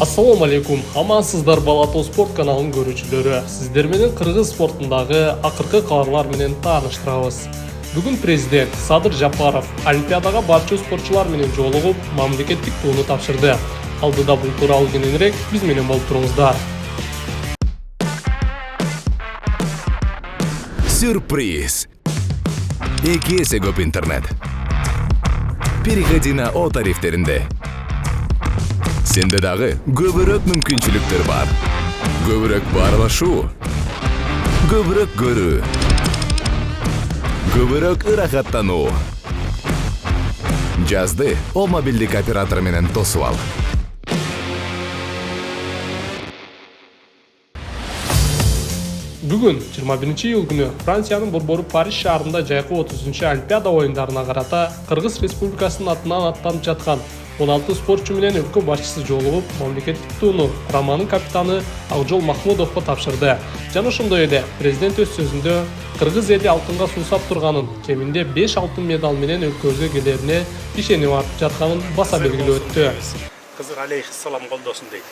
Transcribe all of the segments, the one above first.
Ассаламу алейкум, амансыздар Балато спорт каналын көрүүчүлөрү. Сиздер менен кыргыз спортундагы акыркы кабарлар менен тааныштырабыз. Бүгүн президент Садыр Жапаров Олимпиадага барчу спортчулар менен жолугуп, мамлекеттик тууну тапшырды. Алдыда бул тууралуу кененирээк биз менен болуп туруңуздар. Сюрприз! 2 эсе көп интернет. Переходи на О тарифтеринде. Сенде дагы көбүрөөк мүмкүнчүлүктөр бар. Көбүрөөк баарлашуу, көбүрөөк көрүү, көбүрөөк ырахаттануу. Жазды О мобилдик оператор менен тосуп ал. Бүгүн 21-июл күнү Франциянын борбору Париж шаарында жайкы 30-чу Олимпиада оюндарына карата Кыргыз Республикасынын атынан аттанып жаткан 16 спортчу менен өлкө башчысы жолугуп, мамлекеттик тууну Романын капитаны Акжол Махмудовго тапшырды. Жана ошондой эле президент өз сөзүндө кыргыз эли алтынга суусап турганын, кеминде 5 алтын медаль менен өлкөбүзгө келерине ишенип артып жатканын баса белгилеп өттү. Кызыр алейхиссалам колдосун дейт.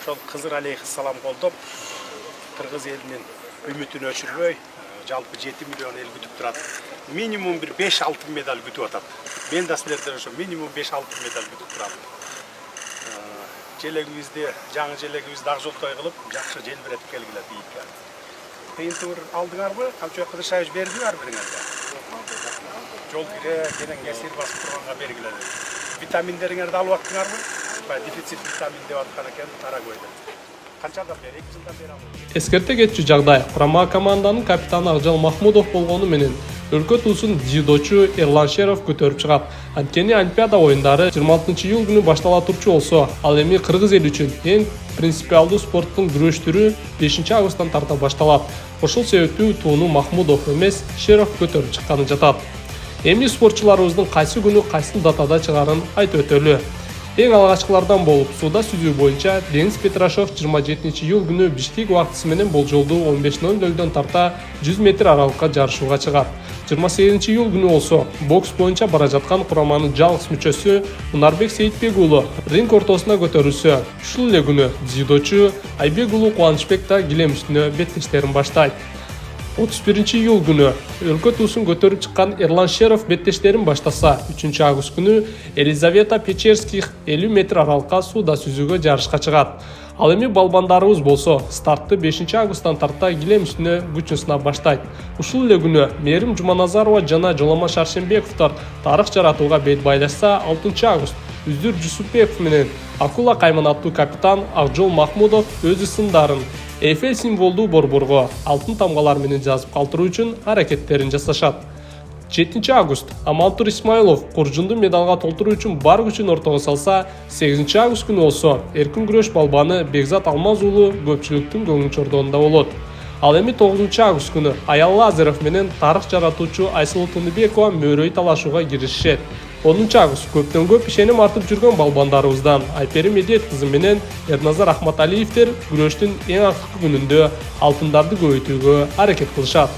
Ошол Кызыр алейхиссалам колдоп кыргыз элинин үмүтүн өчүрбөй, жалпы 7 миллион эл күтүп турат. Минимум bir 5 алтын медаль күтүп атат. Мен да силерден ошо минимум 5 алтын медаль күтүп турам. Желегибизди, жаңы желегибизди Акжолтой кылып, жакшы желбиретип келгиле бийикке. Кыйынтуур алдыңарбы? Камчыбек Кыдыршаевич бердиби ар бириңерге? Жол кире, кенен кесир басып турганга бергиле. Витаминдериңерди алып аттыңарбы? Дефицит витамин деп аткан экен Тарагойдо. Канчадан бери? 2 жылдан бери алып. Эскерте кетчү жагдай курама команданын капитаны Акжол Махмудов болгону менен өлкө туусун дзюдочу Эрлан Шеров көтөрүп чыгат. Анткени Олимпиада оюндары 26-июл күнү баштала турчу болсо, ал эми кыргыз ели үчүн эң принципиалдуу спорттун күрөш түрү 5-августтан тарта башталат. Ошол себептүү тууну Махмудов эмес, Шеров көтөрүп чыкканы жатат. Эми спортчуларыбыздын кайсы күнү кайсы датада чыгарын айтып өтөлү. Эң алгачкылардан болуп, сууда сүзүү боюнча Дениз Петрашов 27-июл күнү Бишкек убактысы менен болжолдуу 15:00 тарта 100 метр аралыкка жарышууга чыгат. 28-июл күнү болсо бокс боюнча бара жаткан кураманын жалгыз мүчөсү Унарбек Сейитбек уулу ринг ортосуна көтөрүлсө, ушул эле күнү дзюдочу Айбек уулу Кубанычбек да килем үстүнө беттештерин баштайт. 31-июл күнү өлкө туусун көтөрүп чыккан Эрлан Шеров беттештерин баштаса, 3-август күнү Елизавета Печерских 50 метр аралыкка сууда сүзүүгө жарышка чыгат. Ал эми балбандарыбыз болсо, стартты 5-августтан тарта килем үстүнө күчүн сынап баштайт. Ушул эле күнү Мээрим Жуманазарова жана Жоламан Шаршембековдор тарых жаратууга бет байлашса, 6-август Үздүр Жусупбеков менен Акула Кайман аттуу капитан Акжол Махмудов өз сындарын Эйфель символдуу борборго алтын тамгалар менен жазып калтыруу үчүн аракеттерин жасашат. 7-август Амантур Исмаилов куржунду медалга толтуруу үчүн бар күчүн ортого салса, 8-август күнү болсо эркин күрөш балбаны Бекзат Алмаз уулу көпчүлүктүн көңүл чордоонунда болот. Ал эми 9-август күнү Аялла Азеров менен тарых жаратуучу Айсулуу Тыныбекова мөөрөй талашууга киришишет. 10-август көптөн көп ишеним артып жүргөн балбандарыбыздан Айпери Медет кызы менен Эрназар Ахматалиевдер күрөштүн эң акыркы күнүндө алтындарды көбөйтүүгө аракет кылышат.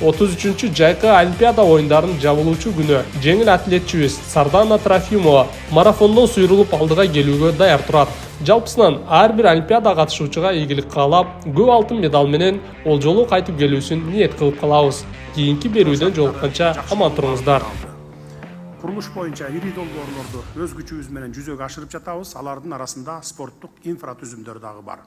33-чү жайкы Олимпиада оюндарынын жабылуучу күнү жеңил атлетчибиз Сардана Трофимова марафондон суйрулуп алдыга келүүгө даяр турат. Жалпысынан ар бир Олимпиада катышуучуга ийгилик каалап, көп алтын медаль менен олжолуу кайтып келүүсүн ниет кылып калабыз. Кийинки берүүдөн жолукканча аман туруңуздар. Курулуш боюнча ири долбоорлорду өз күчүбүз менен жүзөгө ашырып жатабыз. Алардын арасында спорттук инфратүзүмдөр дагы бар.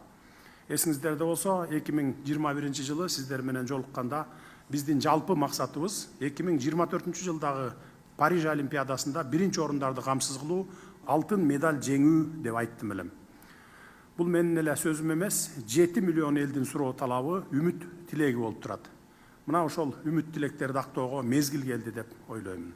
Эсиңиздерде болсо, 2021-жылы сиздер менен жолукканда биздин жалпы максатыбыз 2024-жылдагы Париж Олимпиадасында 1-орундарды камсыз кылуу, алтын медаль жеңүү деп айттым элем. Бул менин эле сөзүм эмес, 7 миллион элдин суроо талабы, үмүт тилеги болуп турат. Мына ошол үмүт тилектерди актоого мезгил келди деп ойлоймун.